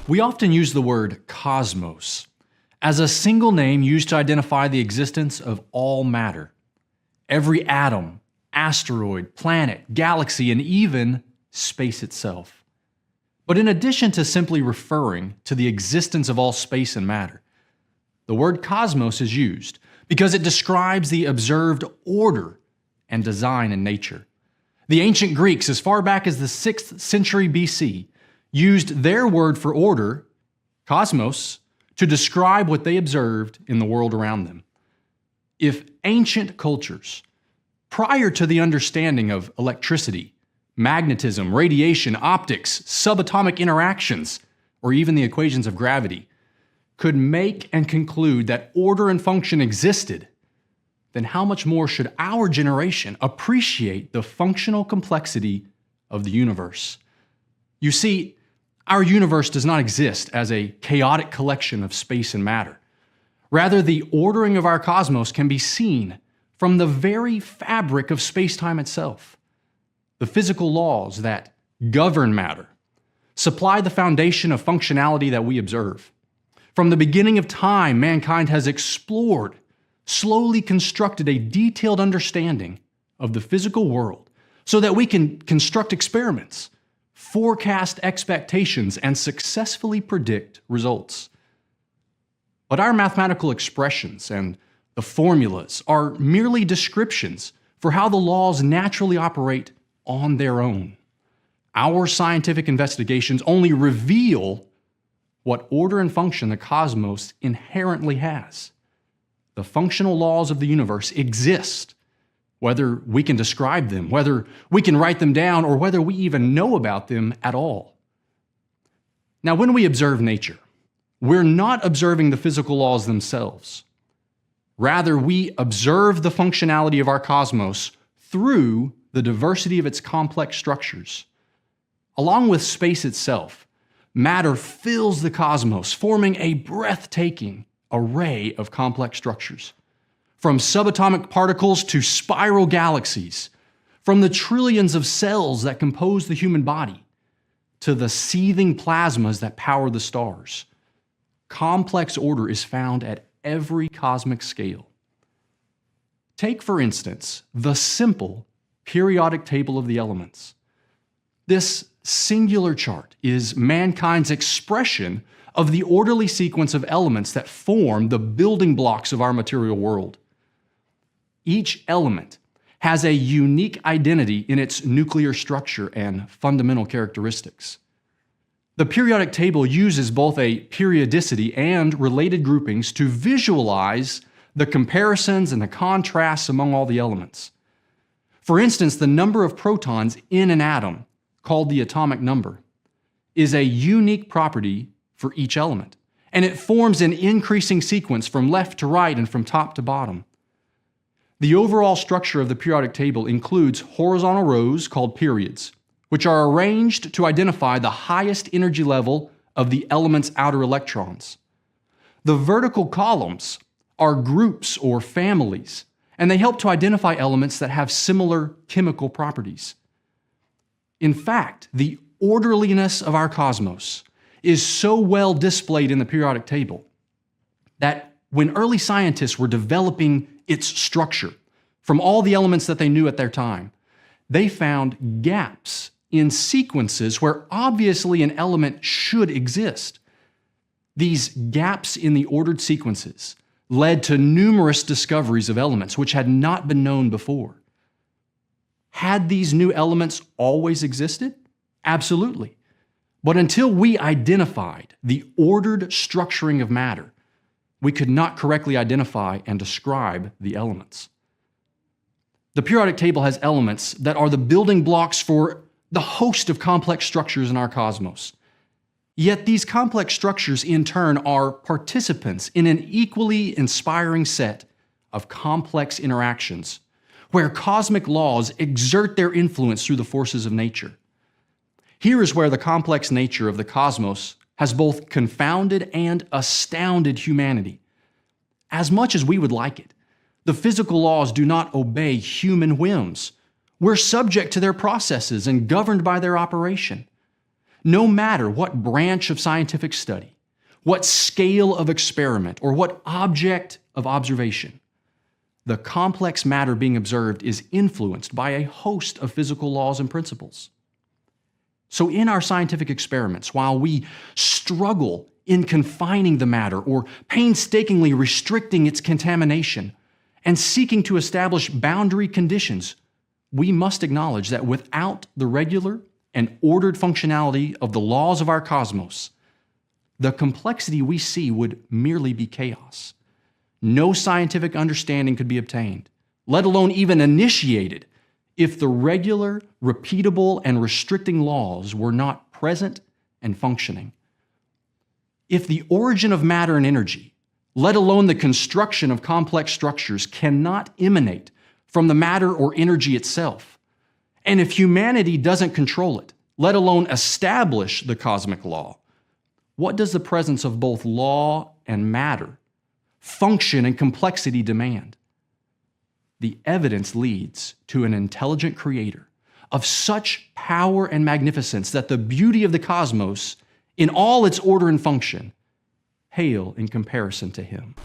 We often use the word cosmos as a single name used to identify the existence of all matter. Every atom, asteroid, planet, galaxy, and even space itself. But in addition to simply referring to the existence of all space and matter, the word cosmos is used because it describes the observed order and design in nature. The ancient Greeks, as far back as the 6th century BC, used their word for order, cosmos, to describe what they observed in the world around them. If ancient cultures, prior to the understanding of electricity, magnetism, radiation, optics, subatomic interactions, or even the equations of gravity, could make and conclude that order and function existed, then how much more should our generation appreciate the functional complexity of the universe? You see, our universe does not exist as a chaotic collection of space and matter. Rather, the ordering of our cosmos can be seen from the very fabric of space-time itself. The physical laws that govern matter supply the foundation of functionality that we observe. From the beginning of time, mankind has explored, slowly constructed a detailed understanding of the physical world so that we can construct experiments, forecast expectations, and successfully predict results. But our mathematical expressions and the formulas are merely descriptions for how the laws naturally operate on their own. Our scientific investigations only reveal what order and function the cosmos inherently has. The functional laws of the universe exist, whether we can describe them, whether we can write them down, or whether we even know about them at all. Now, when we observe nature, we're not observing the physical laws themselves. Rather, we observe the functionality of our cosmos through the diversity of its complex structures. Along with space itself, matter fills the cosmos, forming a breathtaking array of complex structures. From subatomic particles to spiral galaxies, from the trillions of cells that compose the human body, to the seething plasmas that power the stars. Complex order is found at every cosmic scale. Take, for instance, the simple periodic table of the elements. This singular chart is mankind's expression of the orderly sequence of elements that form the building blocks of our material world. Each element has a unique identity in its nuclear structure and fundamental characteristics. The periodic table uses both a periodicity and related groupings to visualize the comparisons and the contrasts among all the elements. For instance, the number of protons in an atom, called the atomic number, is a unique property for each element, and it forms an increasing sequence from left to right and from top to bottom. The overall structure of the periodic table includes horizontal rows called periods, which are arranged to identify the highest energy level of the element's outer electrons. The vertical columns are groups or families, and they help to identify elements that have similar chemical properties. In fact, the orderliness of our cosmos is so well displayed in the periodic table that when early scientists were developing its structure from all the elements that they knew at their time, they found gaps in sequences where obviously an element should exist. These gaps in the ordered sequences led to numerous discoveries of elements which had not been known before. Had these new elements always existed? Absolutely. But until we identified the ordered structuring of matter, we could not correctly identify and describe the elements. The periodic table has elements that are the building blocks for the host of complex structures in our cosmos. Yet these complex structures in turn are participants in an equally inspiring set of complex interactions where cosmic laws exert their influence through the forces of nature. Here is where the complex nature of the cosmos has both confounded and astounded humanity. As much as we would like it, the physical laws do not obey human whims. We're subject to their processes and governed by their operation. No matter what branch of scientific study, what scale of experiment, or what object of observation, the complex matter being observed is influenced by a host of physical laws and principles. So in our scientific experiments, while we struggle in confining the matter or painstakingly restricting its contamination and seeking to establish boundary conditions, we must acknowledge that without the regular and ordered functionality of the laws of our cosmos, the complexity we see would merely be chaos. No scientific understanding could be obtained, let alone even initiated, if the regular, repeatable, and restricting laws were not present and functioning. If the origin of matter and energy, let alone the construction of complex structures, cannot emanate from the matter or energy itself, and if humanity doesn't control it, let alone establish the cosmic law, what does the presence of both law and matter, function and complexity demand? The evidence leads to an intelligent creator of such power and magnificence that the beauty of the cosmos, in all its order and function, pale in comparison to him.